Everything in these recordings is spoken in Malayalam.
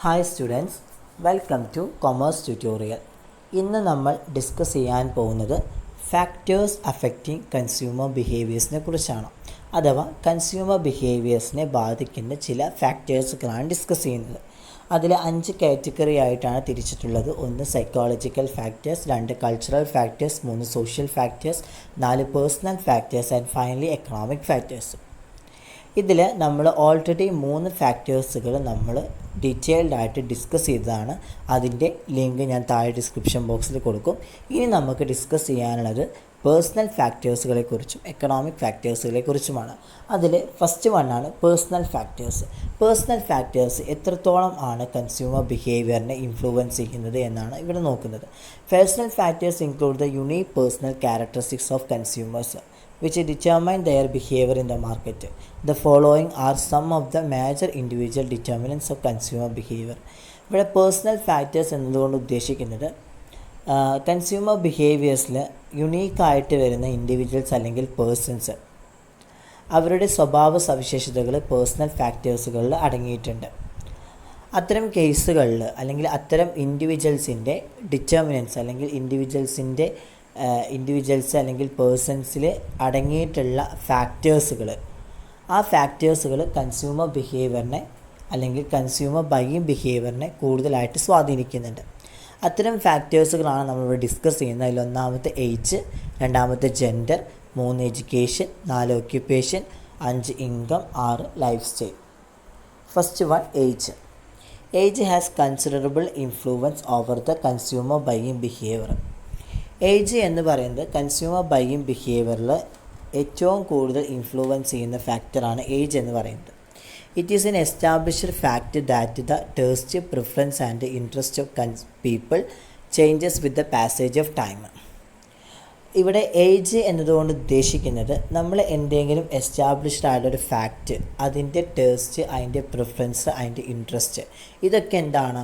Hi students, welcome two commerce tutorial. ഇന്ന് നമ്മൾ ഡിസ്കസ് ചെയ്യാൻ പോകുന്നത് ഫാക്ടേഴ്സ് അഫക്റ്റിംഗ് കൺസ്യൂമർ ബിഹേവിയേഴ്സിനെ കുറിച്ചാണ്. അഥവാ കൺസ്യൂമർ ബിഹേവിയേഴ്സിനെ ബാധിക്കുന്ന ചില ഫാക്ടേഴ്സുകളാണ് ഡിസ്കസ് ചെയ്യുന്നത്. അതിൽ 5 കാറ്റഗറി ആയിട്ടാണ് തിരിച്ചിട്ടുള്ളത്. 1 psychological factors, 2 cultural factors, 3 social factors, 4 personal factors and finally economic factors. ഇതിൽ നമ്മൾ ഓൾറെഡി 3 ഫാക്ടേഴ്സുകൾ നമ്മൾ ഡീറ്റെയിൽഡ് ആയിട്ട് ഡിസ്കസ് ചെയ്തതാണ്. അതിൻ്റെ ലിങ്ക് ഞാൻ താഴെ ഡിസ്ക്രിപ്ഷൻ ബോക്സിൽ കൊടുക്കും. ഇനി നമുക്ക് ഡിസ്കസ് ചെയ്യാനുള്ളത് പേഴ്സണൽ ഫാക്ടേഴ്സുകളെക്കുറിച്ചും എക്കണോമിക് ഫാക്ടേഴ്സുകളെക്കുറിച്ചുമാണ്. അതിൽ ഫസ്റ്റ് വണ്ണാണ് പേഴ്സണൽ ഫാക്ടേഴ്സ്. പേഴ്സണൽ ഫാക്ടേഴ്സ് എത്രത്തോളം ആണ് കൺസ്യൂമർ ബിഹേവിയറിനെ ഇൻഫ്ലുവൻസ് ചെയ്യുന്നത് എന്നാണ് ഇവിടെ നോക്കുന്നത്. Personal factors include the unique personal characteristics of consumers which determine their behavior in the market. The following are some of the major individual determinants of consumer behavior. ഇവിടെ പേഴ്സണൽ ഫാക്ടേഴ്സ് എന്നതുകൊണ്ട് ഉദ്ദേശിക്കുന്നത് കൺസ്യൂമർ ബിഹേവിയേഴ്സിൽ യുണീക്കായിട്ട് വരുന്ന ഇൻഡിവിജ്വൽസ് അല്ലെങ്കിൽ പേഴ്സൺസ് അവരുടെ സ്വഭാവ സവിശേഷതകൾ പേഴ്സണൽ ഫാക്ടേഴ്സുകളിൽ അടങ്ങിയിട്ടുണ്ട്. അത്തരം കേസുകളിൽ അല്ലെങ്കിൽ അത്തരം ഇൻഡിവിജ്വൽസിൻ്റെ ഡിറ്റർമിനൻസ് അല്ലെങ്കിൽ ഇൻഡിവിജ്വൽസ് അല്ലെങ്കിൽ പേഴ്സൺസിൽ അടങ്ങിയിട്ടുള്ള ഫാക്ടേഴ്സുകൾ കൺസ്യൂമർ ബിഹേവിയറിനെ അല്ലെങ്കിൽ കൺസ്യൂമർ ബൈയിങ് ബിഹേവിയറിനെ കൂടുതലായിട്ട് സ്വാധീനിക്കുന്നുണ്ട്. അത്തരം ഫാക്ടേഴ്സുകളാണ് നമ്മളിവിടെ ഡിസ്കസ് ചെയ്യുന്നത്. അതിൽ ഒന്നാമത്തെ ഏജ്, രണ്ടാമത്തെ gender, 3 education, 4 occupation, 5 income, 6 life style. First one, age. Age has considerable influence over the consumer buying behaviour. Age എന്ന് പറയുന്നത് കൺസ്യൂമർ ബൈയിങ് ബിഹേവിയറിൽ ഏറ്റവും കൂടുതൽ ഇൻഫ്ലുവൻസ് ചെയ്യുന്ന ഫാക്ടറാണ് ഏജ് എന്ന് പറയുന്നത്. It is N established fact that the taste, preference and interest of people changes with the passage of time. ഇവിടെ ഏജ് എന്നതുകൊണ്ട് ഉദ്ദേശിക്കുന്നത് നമ്മൾ എന്തെങ്കിലും എസ്റ്റാബ്ലിഷ്ഡ് ആയിട്ടൊരു ഫാക്റ്റ്, അതിൻ്റെ ടേസ്റ്റ്, അതിൻ്റെ പ്രിഫറൻസ്, അതിൻ്റെ ഇൻട്രസ്റ്റ്, ഇതൊക്കെ എന്താണ്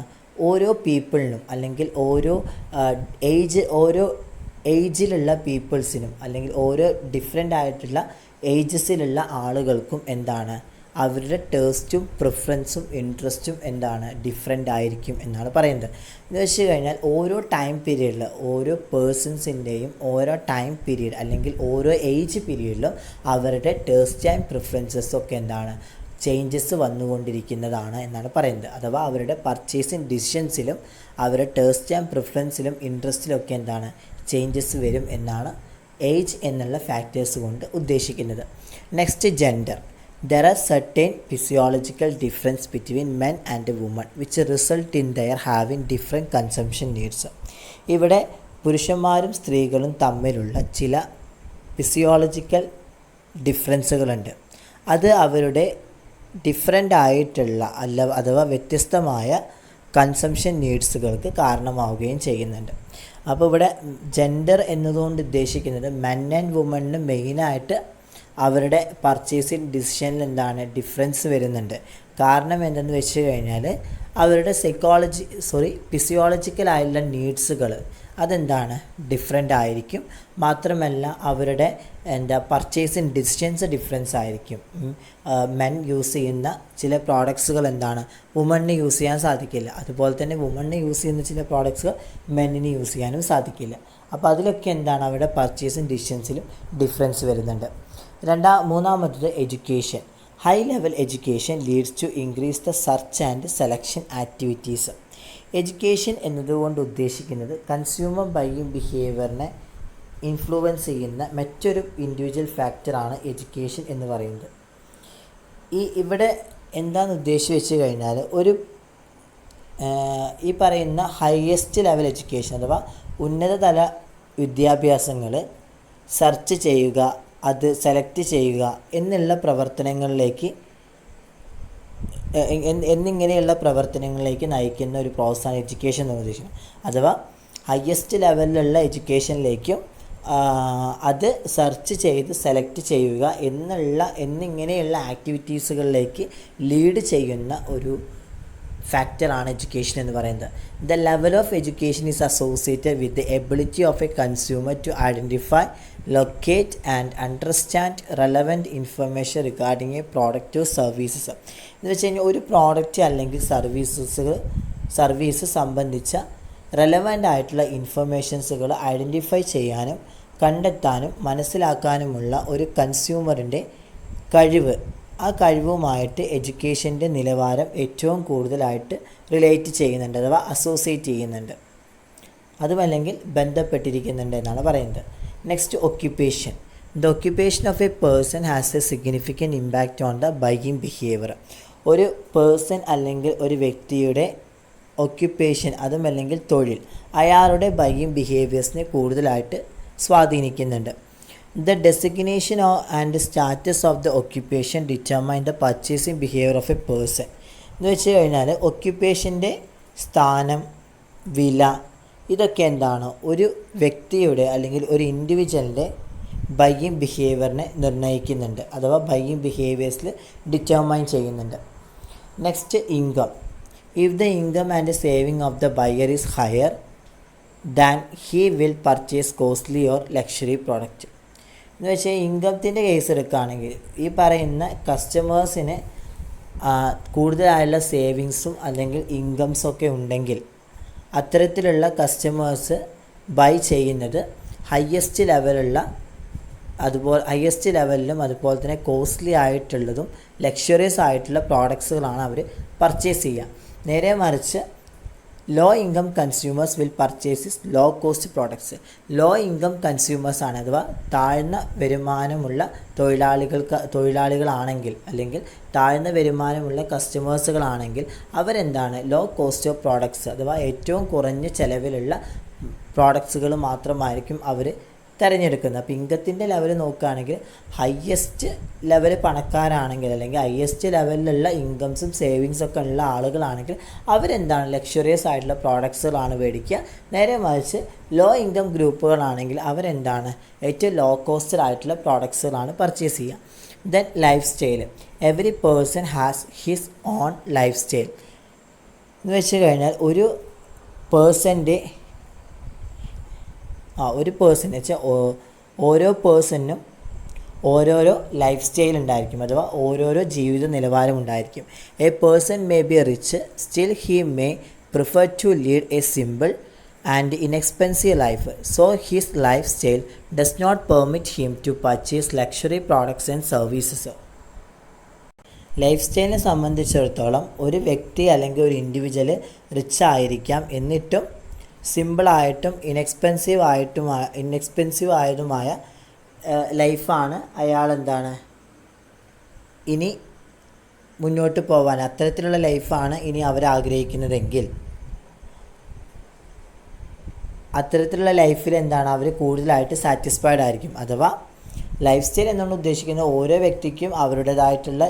ഓരോ പീപ്പിളിനും അല്ലെങ്കിൽ ഓരോ ഏജിലുള്ള പീപ്പിൾസിനും അല്ലെങ്കിൽ ഓരോ ഡിഫറെൻ്റ് ആയിട്ടുള്ള ഏജസിലുള്ള ആളുകൾക്കും എന്താണ് അവരുടെ ടേസ്റ്റും പ്രിഫറൻസും ഇൻട്രസ്റ്റും എന്താണ് ഡിഫറെൻ്റ് ആയിരിക്കും എന്നാണ് പറയുന്നത്. എന്ന് വെച്ച് കഴിഞ്ഞാൽ ഓരോ ടൈം പീരീഡിൽ ഓരോ പേഴ്സൺസിൻ്റെയും ഓരോ ടൈം പീരീഡ് അല്ലെങ്കിൽ ഓരോ ഏജ് പീരീഡിലും അവരുടെ ടേസ്റ്റ് ആൻഡ് പ്രിഫറൻസസ് ഒക്കെ എന്താണ് ചേഞ്ചസ് വന്നുകൊണ്ടിരിക്കുന്നതാണ് എന്നാണ് പറയുന്നത്. അഥവാ അവരുടെ പർച്ചേസിങ് ഡിസിഷൻസിലും അവരുടെ ടേസ്റ്റ് ആൻഡ് പ്രിഫറൻസിലും ഇൻട്രസ്റ്റിലൊക്കെ എന്താണ് ചേഞ്ചസ് വരും എന്നാണ് ഏജ് എന്നുള്ള ഫാക്ടേഴ്സ് കൊണ്ട് ഉദ്ദേശിക്കുന്നത്. Next, gender. There are certain physiological difference between men and women which result in their having different consumption needs. ഇവിടെ പുരുഷന്മാരും സ്ത്രീകളും തമ്മിലുള്ള ചില ഫിസിയോളജിക്കൽ ഡിഫറൻസുകളുണ്ട്. അത് അവരുടെ ഡിഫറെൻ്റ് ആയിട്ടുള്ള അഥവാ വ്യത്യസ്തമായ കൺസംഷൻ നീഡ്സുകൾക്ക് കാരണമാവുകയും ചെയ്യുന്നുണ്ട്. അപ്പോൾ ഇവിടെ ജെൻഡർ എന്നതുകൊണ്ട് ഉദ്ദേശിക്കുന്നത് മെൻ ആൻഡ് വുമണിന് മെയിനായിട്ട് അവരുടെ പർച്ചേസിങ് ഡിസിഷനിൽ എന്താണ് ഡിഫറൻസ് വരുന്നുണ്ട്. കാരണം എന്തെന്ന് വെച്ച് കഴിഞ്ഞാൽ അവരുടെ ഫിസിയോളജിക്കലായുള്ള നീഡ്സുകൾ അതെന്താണ് ഡിഫറെൻ്റ് ആയിരിക്കും. മാത്രമല്ല അവരുടെ പർച്ചേസിങ് ഡിസിഷൻസ് ഡിഫറൻസ് ആയിരിക്കും. മെൻ യൂസ് ചെയ്യുന്ന ചില പ്രോഡക്ട്സുകൾ എന്താണ് വുമണിന് യൂസ് ചെയ്യാൻ സാധിക്കില്ല. അതുപോലെ തന്നെ വുമണിന് യൂസ് ചെയ്യുന്ന ചില പ്രോഡക്ട്സുകൾ മെന്നിന് യൂസ് ചെയ്യാനും സാധിക്കില്ല. അപ്പോൾ അതിലൊക്കെ എന്താണ് അവരുടെ പർച്ചേസിങ് ഡിസിഷൻസിലും ഡിഫറൻസ് വരുന്നുണ്ട്. മൂന്നാമത്തത് education. High level education leads to increase the search and selection activities. Education എന്നതുകൊണ്ട് ഉദ്ദേശിക്കുന്നത് കൺസ്യൂമർ ബൈയിങ് ബിഹേവിയറിനെ ഇൻഫ്ലുവൻസ് ചെയ്യുന്ന മറ്റൊരു ഇൻഡിവിജ്വൽ ഫാക്ടറാണ് എഡ്യൂക്കേഷൻ എന്ന് പറയുന്നത്. ഇവിടെ എന്താണെന്ന് ഉദ്ദേശിച്ച് വെച്ച് കഴിഞ്ഞാൽ ഈ പറയുന്ന ഹയസ്റ്റ് ലെവൽ എഡ്യൂക്കേഷൻ അഥവാ ഉന്നതതല വിദ്യാഭ്യാസങ്ങൾ സെർച്ച് ചെയ്യുക, അത് സെലക്ട് ചെയ്യുക എന്നുള്ള പ്രവർത്തനങ്ങളിലേക്ക് എന്നിങ്ങനെയുള്ള പ്രവർത്തനങ്ങളിലേക്ക് നയിക്കുന്ന ഒരു പ്രോസസ്സാണ് എഡ്യൂക്കേഷൻ എന്ന് ഉദ്ദേശിക്കുന്നത്. അഥവാ ഹയസ്റ്റ് ലെവലിലുള്ള എഡ്യൂക്കേഷനിലേക്കും അത് സെർച്ച് ചെയ്ത് സെലക്ട് ചെയ്യുക എന്നിങ്ങനെയുള്ള ആക്ടിവിറ്റീസുകളിലേക്ക് ലീഡ് ചെയ്യുന്ന ഒരു ഫാക്ടറാണ് എഡ്യൂക്കേഷൻ എന്ന് പറയുന്നത്. The level of education is associated with the ability of a consumer to identify locate and understand relevant information regarding a product or services. എന്ന് വെച്ച് കഴിഞ്ഞാൽ ഒരു പ്രോഡക്റ്റ് അല്ലെങ്കിൽ സർവീസ് സംബന്ധിച്ച റെലവൻ്റ് ആയിട്ടുള്ള ഇൻഫർമേഷൻസുകൾ ഐഡൻറ്റിഫൈ ചെയ്യാനും കണ്ടെത്താനും മനസ്സിലാക്കാനുമുള്ള ഒരു കൺസ്യൂമറിൻ്റെ കഴിവ്, ആ കഴിവുമായിട്ട് എഡ്യൂക്കേഷൻ്റെ നിലവാരം ഏറ്റവും കൂടുതലായിട്ട് റിലേറ്റ് ചെയ്യുന്നുണ്ട് അഥവാ അസോസിയേറ്റ് ചെയ്യുന്നുണ്ട്, അതുമല്ലെങ്കിൽ ബന്ധപ്പെട്ടിരിക്കുന്നുണ്ട് എന്നാണ് പറയുന്നത്. Next, occupation. The occupation of a person has A significant impact on the buying behaviour. ഒരു പേഴ്സൺ അല്ലെങ്കിൽ ഒരു വ്യക്തിയുടെ ഒക്യുപ്പേഷൻ, അതുമല്ലെങ്കിൽ തൊഴിൽ, അയാളുടെ ബൈയിങ് ബിഹേവിയേഴ്സിനെ കൂടുതലായിട്ട് സ്വാധീനിക്കുന്നുണ്ട്. The designation and status of the occupation determine the purchasing behaviour of a person. എന്ന് വെച്ച് കഴിഞ്ഞാൽ ഒക്യുപ്പേഷൻ്റെ സ്ഥാനം, വില, ഇതൊക്കെ എന്താണ് ഒരു വ്യക്തിയുടെ അല്ലെങ്കിൽ ഒരു ഇൻഡിവിജ്വലിൻ്റെ ബൈയിങ് ബിഹേവിയറിനെ നിർണ്ണയിക്കുന്നുണ്ട് അഥവാ ബൈയിങ് ബിഹേവിയേഴ്സിൽ ഡിറ്റർമൈൻ ചെയ്യുന്നുണ്ട്. Next, income. If the income and saving of the buyer is higher than he will purchase costly or luxury product. എന്ന് വെച്ചാൽ ഇൻകത്തിൻ്റെ കേസ് എടുക്കുകയാണെങ്കിൽ ഈ പറയുന്ന കസ്റ്റമേഴ്സിന് കൂടുതലായുള്ള സേവിങ്സും അല്ലെങ്കിൽ ഇൻകംസൊക്കെ ഉണ്ടെങ്കിൽ അത്തരത്തിലുള്ള കസ്റ്റമേഴ്സ് ബൈ ചെയ്യുന്നത് ഹയ്യസ്റ്റ് ലെവലിലും അതുപോലെ തന്നെ കോസ്റ്റ്ലി ആയിട്ടുള്ളതും ലക്ഷറിയസ് ആയിട്ടുള്ള പ്രോഡക്ട്സുകളാണ് അവർ പർച്ചേസ് ചെയ്യുക. നേരെ മറിച്ച് low income consumers will purchase low cost products. Low income കൺസ്യൂമേഴ്സാണ് അഥവാ താഴ്ന്ന വരുമാനമുള്ള തൊഴിലാളികളാണെങ്കിൽ അല്ലെങ്കിൽ താഴ്ന്ന വരുമാനമുള്ള കസ്റ്റമേഴ്സുകളാണെങ്കിൽ അവരെന്താണ് ലോ കോസ്റ്റ് ഓഫ് പ്രോഡക്ട്സ് അഥവാ ഏറ്റവും കുറഞ്ഞ ചിലവിലുള്ള പ്രോഡക്ട്സുകൾ മാത്രമായിരിക്കും അവർ തിരഞ്ഞെടുക്കുന്നത്. അപ്പോൾ ഇൻകത്തിൻ്റെ ലെവൽ നോക്കുകയാണെങ്കിൽ ഹയ്യസ്റ്റ് ലെവൽ പണക്കാരാണെങ്കിൽ അല്ലെങ്കിൽ ഹയ്യസ്റ്റ് ലെവലിലുള്ള ഇൻകംസും സേവിങ്സും ഒക്കെ ഉള്ള ആളുകളാണെങ്കിൽ അവരെന്താണ് ലക്ഷറിയസ് ആയിട്ടുള്ള പ്രോഡക്ട്സുകളാണ് മേടിക്കുക. നേരെ മറിച്ച് ലോ ഇൻകം ഗ്രൂപ്പുകളാണെങ്കിൽ അവരെന്താണ് ഏറ്റവും ലോ കോസ്റ്റ് ആയിട്ടുള്ള പ്രോഡക്ട്സുകളാണ് പർച്ചേസ് ചെയ്യുക. Then life style. Every person has his own life style. എന്ന് വെച്ച് കഴിഞ്ഞാൽ ഒരു പേഴ്സൺ വെച്ചാൽ ഓരോ പേഴ്സണിനും ഓരോരോ ലൈഫ് സ്റ്റൈൽ ഉണ്ടായിരിക്കും അഥവാ ഓരോരോ ജീവിത നിലവാരം ഉണ്ടായിരിക്കും. A person may be rich, still he may prefer to lead a simple and inexpensive life. So his life style does not permit him to purchase luxury products and services. Life സ്റ്റൈലിനെ സംബന്ധിച്ചിടത്തോളം ഒരു വ്യക്തി അല്ലെങ്കിൽ ഒരു ഇൻഡിവിജ്വൽ റിച്ച് ആയിരിക്കാം, എന്നിട്ടും സിമ്പിളായിട്ടും ഇൻഎക്സ്പെൻസീവ് ആയതുമായ ലൈഫാണ് അയാളെന്താണ് ഇനി മുന്നോട്ട് പോകാൻ, അത്തരത്തിലുള്ള ലൈഫാണ് ഇനി അവരാഗ്രഹിക്കുന്നതെങ്കിൽ അത്തരത്തിലുള്ള ലൈഫിൽ എന്താണ് അവർ കൂടുതലായിട്ട് സാറ്റിസ്ഫൈഡ് ആയിരിക്കും. അഥവാ ലൈഫ് സ്റ്റൈൽ എന്നാണ് ഉദ്ദേശിക്കുന്നത് ഓരോ വ്യക്തിക്കും അവരുടേതായിട്ടുള്ള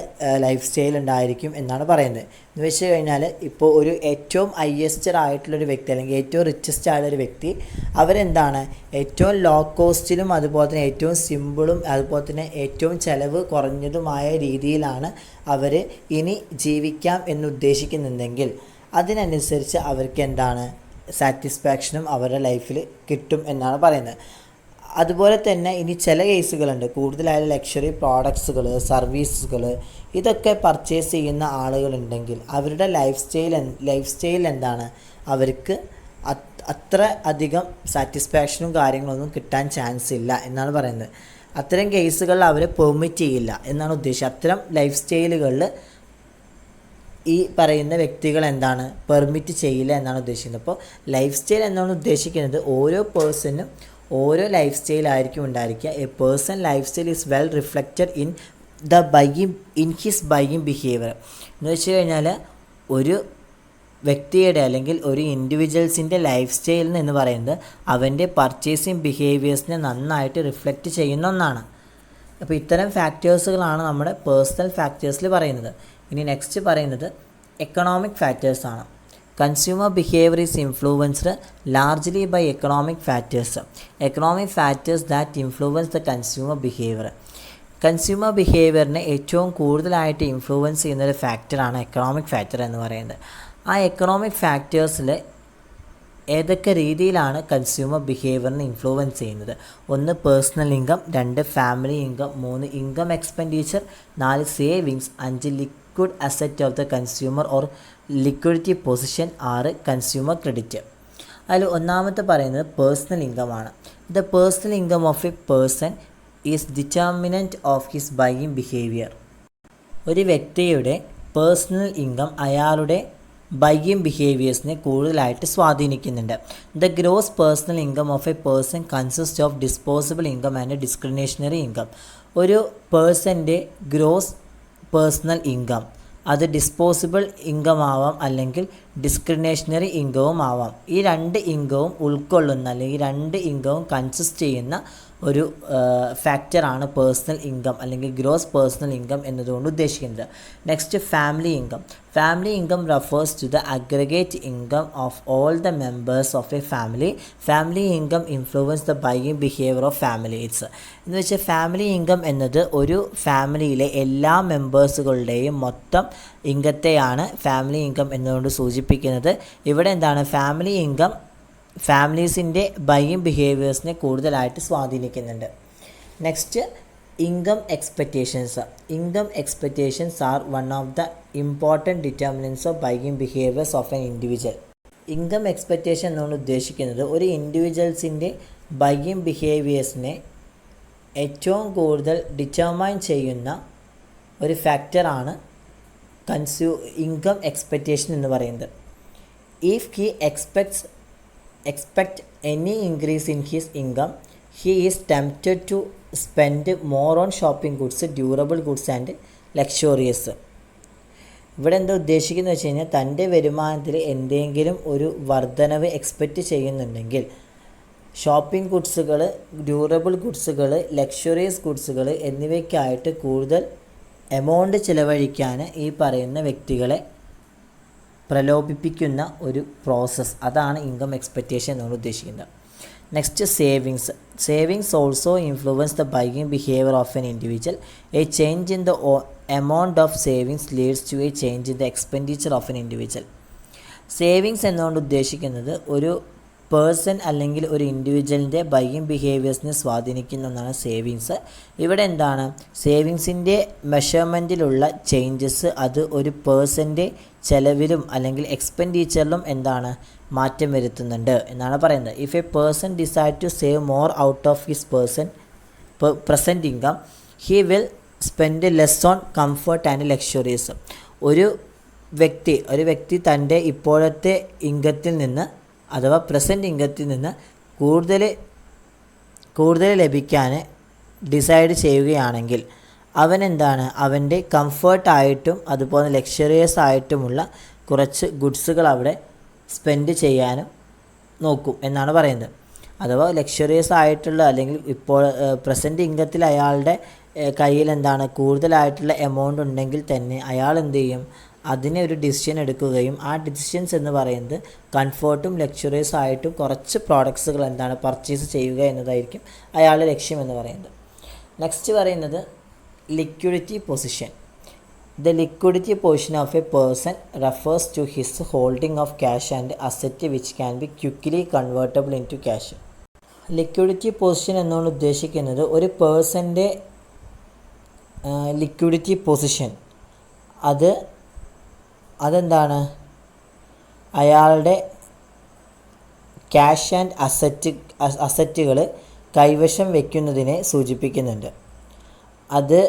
ലൈഫ് സ്റ്റൈൽ ഉണ്ടായിരിക്കും എന്നാണ് പറയുന്നത്. എന്ന് വെച്ച് കഴിഞ്ഞാൽ ഇപ്പോൾ ഒരു ഏറ്റവും ഹയ്യസ്റ്റ് ആയിട്ടുള്ളൊരു വ്യക്തി അല്ലെങ്കിൽ ഏറ്റവും റിച്ചസ്റ്റ് ആയിട്ടുള്ളൊരു വ്യക്തി അവരെന്താണ് ഏറ്റവും ലോ കോസ്റ്റിലും അതുപോലെ തന്നെ ഏറ്റവും സിമ്പിളും അതുപോലെ തന്നെ ഏറ്റവും ചിലവ് കുറഞ്ഞതുമായ രീതിയിലാണ് അവർ ഇനി ജീവിക്കാം എന്നുദ്ദേശിക്കുന്നുണ്ടെങ്കിൽ അതിനനുസരിച്ച് അവർക്ക് എന്താണ് സാറ്റിസ്ഫാക്ഷനും അവരുടെ ലൈഫിൽ കിട്ടും എന്നാണ് പറയുന്നത്. അതുപോലെ തന്നെ ഇനി ചില കേസുകളുണ്ട്, കൂടുതലായ ലക്ഷറി പ്രോഡക്ട്സുകൾ, സർവീസുകൾ ഇതൊക്കെ പർച്ചേസ് ചെയ്യുന്ന ആളുകളുണ്ടെങ്കിൽ അവരുടെ ലൈഫ് സ്റ്റൈൽ എന്താണ് അവർക്ക് അത്ര അധികം സാറ്റിസ്ഫാക്ഷനും കാര്യങ്ങളൊന്നും കിട്ടാൻ ചാൻസ് ഇല്ല എന്നാണ് പറയുന്നത്. അത്തരം കേസുകളിൽ അവരെ പെർമിറ്റ് ചെയ്യില്ല എന്നാണ് ഉദ്ദേശിച്ചത്. അത്തരം ലൈഫ് സ്റ്റൈലുകളിൽ ഈ പറയുന്ന വ്യക്തികൾ എന്താണ് പെർമിറ്റ് ചെയ്യില്ല എന്നാണ് ഉദ്ദേശിക്കുന്നത്. അപ്പോൾ ലൈഫ് സ്റ്റൈൽ എന്നാണ് ഉദ്ദേശിക്കുന്നത് ഓരോ പേഴ്സണും ഓരോ ലൈഫ് സ്റ്റൈലായിരിക്കും ഉണ്ടായിരിക്കുക. A person life style is well reflected in his buying behaviour. എന്ന് വെച്ച് കഴിഞ്ഞാൽ ഒരു വ്യക്തിയുടെ അല്ലെങ്കിൽ ഒരു ഇൻഡിവിജ്വൽസിൻ്റെ ലൈഫ് സ്റ്റൈൽ എന്ന് പറയുന്നത് അവൻ്റെ പർച്ചേസിങ് ബിഹേവിയേഴ്സിനെ നന്നായിട്ട് റിഫ്ലക്റ്റ് ചെയ്യുന്ന ഒന്നാണ്. അപ്പോൾ ഇത്തരം ഫാക്ടേഴ്സുകളാണ് നമ്മുടെ പേഴ്സണൽ ഫാക്ടേഴ്സിൽ പറയുന്നത്. ഇനി നെക്സ്റ്റ് പറയുന്നത് economic ഫാക്ടേഴ്സാണ്. Consumer behavior is influenced largely by economic factors that influence the consumer behavior. Consumer ബിഹേവിയറിനെ ഏറ്റവും കൂടുതലായിട്ട് ഇൻഫ്ലുവൻസ് ചെയ്യുന്നൊരു ഫാക്ടറാണ് എക്കണോമിക് ഫാക്ടർ എന്ന് പറയുന്നത്. ആ എക്കണോമിക് ഫാക്ടേഴ്സിൽ ഏതൊക്കെ രീതിയിലാണ് കൺസ്യൂമർ ബിഹേവിയറിനെ ഇൻഫ്ലുവൻസ് ചെയ്യുന്നത്? 1 personal income, 2 family income, 3 income expenditure, 4 savings, 5 liquid asset of the consumer or liquidity position, 6 consumer credit. അതിൽ ഒന്നാമത്തെ പറയുന്നത് പേഴ്സണൽ ഇൻകമാണ്. The personal income of a person is determinant of his buying behaviour. ഒരു വ്യക്തിയുടെ പേഴ്സണൽ ഇൻകം അയാളുടെ ബൈയിങ് ബിഹേവിയേഴ്സിനെ കൂടുതലായിട്ട് സ്വാധീനിക്കുന്നുണ്ട്. The gross personal income of a person consist of disposable income and discriminationary income. ഒരു പേഴ്സൻ്റെ ഗ്രോസ് പേഴ്സണൽ ഇൻകം അത് ഡിസ്പോസിബിൾ ഇൻകം ആവാം, അല്ലെങ്കിൽ ഡിസ്ക്രിമിനേഷണറി ഇൻകവും ആവാം. ഈ 2 ഇൻകവും ഉൾക്കൊള്ളുന്ന, അല്ലെങ്കിൽ 2 ഇൻകവും കൺസിസ്റ്റ് ചെയ്യുന്ന ഒരു ഫാക്ടറാണ് പേഴ്സണൽ ഇൻകം അല്ലെങ്കിൽ ഗ്രോസ് പേഴ്സണൽ ഇൻകം എന്നതുകൊണ്ട് ഉദ്ദേശിക്കുന്നത്. Next family income. Family income refers to the aggregate income of all the members of a family. Family income influence the buying behaviour of families. എന്ന് വെച്ചാൽ ഫാമിലി ഇൻകം എന്നത് ഒരു ഫാമിലിയിലെ എല്ലാ മെമ്പേഴ്സുകളുടെയും മൊത്തം ഇൻകത്തെയാണ് ഫാമിലി ഇൻകം എന്നതുകൊണ്ട് സൂചിപ്പിക്കുന്നത്. ഇവിടെ എന്താണ്, ഫാമിലി ഇൻകം ഫാമിലീസിൻ്റെ ബൈയിങ് ബിഹേവിയേഴ്സിനെ കൂടുതലായിട്ട് സ്വാധീനിക്കുന്നുണ്ട്. Next income expectations. Income expectations are one of the important determinants of buying behaviours of an individual. Income expectation എന്നാണ് ഉദ്ദേശിക്കുന്നത് ഒരു ഇൻഡിവിജ്വൽസിൻ്റെ ബൈയിങ് ബിഹേവിയേഴ്സിനെ ഏറ്റവും കൂടുതൽ ഡിറ്റർമൈൻ ചെയ്യുന്ന ഒരു ഫാക്ടറാണ് ഇൻകം എക്സ്പെക്റ്റേഷൻ എന്ന് പറയുന്നത്. If he expect any increase in his income, he is tempted to spend more on shopping goods, durable goods and luxurious. ഇവിടെ എന്താ ഉദ്ദേശിക്കുന്നത് വെച്ച് കഴിഞ്ഞാൽ, തൻ്റെ വരുമാനത്തിൽ എന്തെങ്കിലും ഒരു വർധനവ് എക്സ്പെക്റ്റ് ചെയ്യുന്നുണ്ടെങ്കിൽ ഷോപ്പിംഗ് ഗുഡ്സുകൾ, ഡ്യൂറബിൾ ഗുഡ്സുകൾ, ലക്ഷറിയസ് ഗുഡ്സുകൾ എന്നിവയ്ക്കായിട്ട് കൂടുതൽ എമൗണ്ട് ചിലവഴിക്കാൻ ഈ പറയുന്ന വ്യക്തികളെ പ്രലോഭിപ്പിക്കുന്ന ഒരു പ്രോസസ്സ്, അതാണ് ഇൻകം എക്സ്പെക്റ്റേഷൻ എന്നാണ് ഉദ്ദേശിക്കുന്നത്. Next savings. Savings also influence the buying behaviour of an individual. A change in the amount of savings leads to a change in the expenditure of an individual. Savings എന്നുകൊണ്ട് ഉദ്ദേശിക്കുന്നത് ഒരു പേഴ്സൺ അല്ലെങ്കിൽ ഒരു ഇൻഡിവിജ്വലിൻ്റെ ബൈയിങ് ബിഹേവിയേഴ്സിനെ സ്വാധീനിക്കുന്ന ഒന്നാണ് സേവിങ്സ്. ഇവിടെ എന്താണ്, സേവിങ്സിൻ്റെ മെഷർമെൻറ്റിലുള്ള ചേഞ്ചസ് അത് ഒരു പേഴ്സൻ്റെ ചെലവിലും അല്ലെങ്കിൽ എക്സ്പെൻഡിച്ചറിലും എന്താണ് മാറ്റം വരുത്തുന്നുണ്ട് എന്നാണ് പറയുന്നത്. If a person decide to save more out of his present income, he will spend less on comfort and luxuries. ഒരു വ്യക്തി തൻ്റെ ഇപ്പോഴത്തെ ഇൻകത്തിൽ നിന്ന് അഥവാ പ്രസൻറ്റ് ഇൻകത്തിൽ നിന്ന് കൂടുതൽ ലഭിക്കാൻ ഡിസൈഡ് ചെയ്യുകയാണെങ്കിൽ അവൻ്റെ കംഫർട്ടായിട്ടും അതുപോലെ ലക്ഷറിയസ് ആയിട്ടുമുള്ള കുറച്ച് ഗുഡ്സുകൾ അവിടെ സ്പെൻഡ് ചെയ്യാനും നോക്കും എന്നാണ് പറയുന്നത്. അഥവാ ലക്ഷറിയസ് ആയിട്ടുള്ള അല്ലെങ്കിൽ ഇപ്പോൾ പ്രസൻറ്റ് ഇൻകത്തിൽ അയാളുടെ കയ്യിൽ എന്താണ് കൂടുതലായിട്ടുള്ള എമൗണ്ട് ഉണ്ടെങ്കിൽ തന്നെ അയാൾ എന്ത് ചെയ്യും, അതിനെ ഒരു ഡിസിഷൻ എടുക്കുകയും ആ ഡിസിഷൻസ് എന്ന് പറയുന്നത് കംഫർട്ടും ലക്ഷറിയസ് ആയിട്ടും കുറച്ച് പ്രോഡക്ട്സുകൾ എന്താണ് പർച്ചേസ് ചെയ്യുക എന്നതായിരിക്കും അയാളുടെ ലക്ഷ്യം എന്ന് പറയുന്നത്. നെക്സ്റ്റ് പറയുന്നത് liquidity position. The liquidity position of a person refers to his holding of cash and asset which can be quickly convertible into cash. Liquidity position എന്നുകൊണ്ട് ഉദ്ദേശിക്കുന്നത് ഒരു പേഴ്സൻ്റെ ലിക്വിഡിറ്റി പൊസിഷൻ അതെന്താണ്, അയാളുടെ ക്യാഷ് ആൻഡ് അസറ്റുകൾ കൈവശം വയ്ക്കുന്നതിനെ സൂചിപ്പിക്കുന്നുണ്ട്. അത്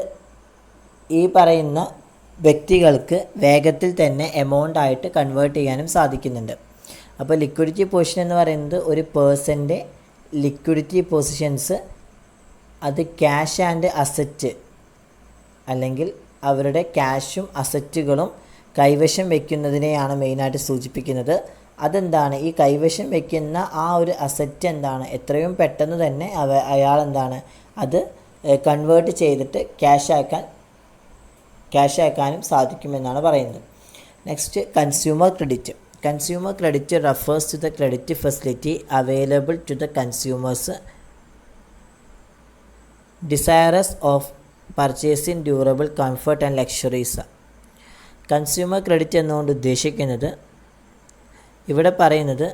ഈ പറയുന്ന വ്യക്തികൾക്ക് വേഗത്തിൽ തന്നെ എമൗണ്ട് ആയിട്ട് കൺവേർട്ട് ചെയ്യാനും സാധിക്കുന്നുണ്ട്. അപ്പോൾ ലിക്വിഡിറ്റി പൊസിഷൻ എന്ന് പറയുന്നത് ഒരു പേഴ്സൻ്റെ ലിക്വിഡിറ്റി പൊസിഷൻസ് അത് ക്യാഷ് ആൻഡ് അസറ്റ് അല്ലെങ്കിൽ അവരുടെ ക്യാഷും അസറ്റുകളും കൈവശം വയ്ക്കുന്നതിനെയാണ് മെയിനായിട്ട് സൂചിപ്പിക്കുന്നത്. അതെന്താണ്, ഈ കൈവശം വയ്ക്കുന്ന ആ ഒരു അസറ്റ് എന്താണ് എത്രയും പെട്ടെന്ന് തന്നെ അയാൾ എന്താണ് അത് കൺവേർട്ട് ചെയ്തിട്ട് ക്യാഷ് ആക്കാനും സാധിക്കുമെന്നാണ് പറയുന്നത്. Next consumer credit. Consumer credit refers to the credit facility available to the consumers desirous of purchasing durable comfort and luxuries. Consumer credit എന്നുകൊണ്ട് ഉദ്ദേശിക്കുന്നത് ഇവിടെ പറയുന്നത്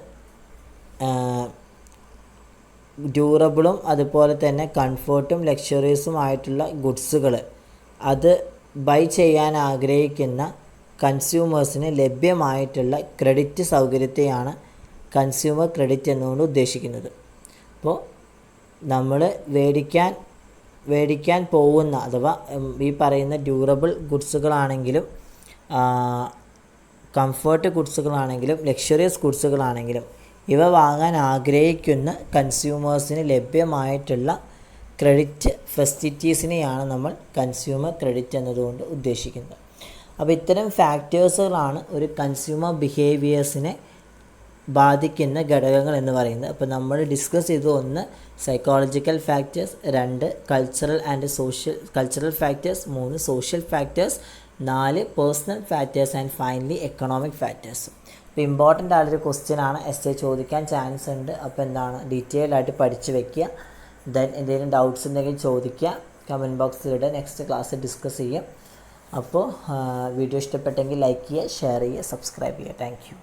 ഡ്യൂറബിളും അതുപോലെ തന്നെ കംഫർട്ടും ലക്ഷറീസും ആയിട്ടുള്ള ഗുഡ്സുകൾ അത് ബൈ ചെയ്യാൻ ആഗ്രഹിക്കുന്ന കൺസ്യൂമേഴ്സിന് ലഭ്യമായിട്ടുള്ള ക്രെഡിറ്റ് സൗകര്യത്തെയാണ് കൺസ്യൂമർ ക്രെഡിറ്റ് എന്നുകൊണ്ട് ഉദ്ദേശിക്കുന്നത്. അപ്പോൾ നമ്മൾ മേടിക്കാൻ പോകുന്ന അഥവാ ഈ പറയുന്ന ഡ്യൂറബിൾ ഗുഡ്സുകളാണെങ്കിലും കംഫർട്ട് ഗുഡ്സുകളാണെങ്കിലും ലക്ഷറിയസ് ഗുഡ്സുകളാണെങ്കിലും ഇവ വാങ്ങാൻ ആഗ്രഹിക്കുന്ന കൺസ്യൂമേഴ്സിന് ലഭ്യമായിട്ടുള്ള ക്രെഡിറ്റ് ഫെസിലിറ്റീസിനെയാണ് നമ്മൾ കൺസ്യൂമർ ക്രെഡിറ്റ് എന്നതുകൊണ്ട് ഉദ്ദേശിക്കുന്നത്. അപ്പോൾ ഇത്തരം ഫാക്ടേഴ്സുകളാണ് ഒരു കൺസ്യൂമർ ബിഹേവിയേഴ്സിനെ ബാധിക്കുന്ന ഘടകങ്ങൾ എന്ന് പറയുന്നത്. അപ്പോൾ നമ്മൾ ഡിസ്കസ് ചെയ്തു: 1 psychological factors, 2 cultural factors, 3 social factors, 4 personal factors and finally economic factors. അപ്പോൾ ഇമ്പോർട്ടൻ്റ് ആയൊരു ക്വസ്റ്റ്യൻ ആണ്, എസ്സേ ചോദിക്കാൻ ചാൻസ് ഉണ്ട്. അപ്പോൾ ഡീറ്റെയിൽ ആയിട്ട് പഠിച്ച് വെക്കുക. ദെൻ എന്തെങ്കിലും ഡൗട്ട്സ് ഉണ്ടെങ്കിൽ ചോദിക്കുക, കമൻറ്റ് ബോക്സിലിടുക. നെക്സ്റ്റ് ക്ലാസ് ഡിസ്കസ് ചെയ്യാം. അപ്പോൾ വീഡിയോ ഇഷ്ടപ്പെട്ടെങ്കിൽ ലൈക്ക് ചെയ്യുക, ഷെയർ ചെയ്യുക, സബ്സ്ക്രൈബ് ചെയ്യുക. Thank you.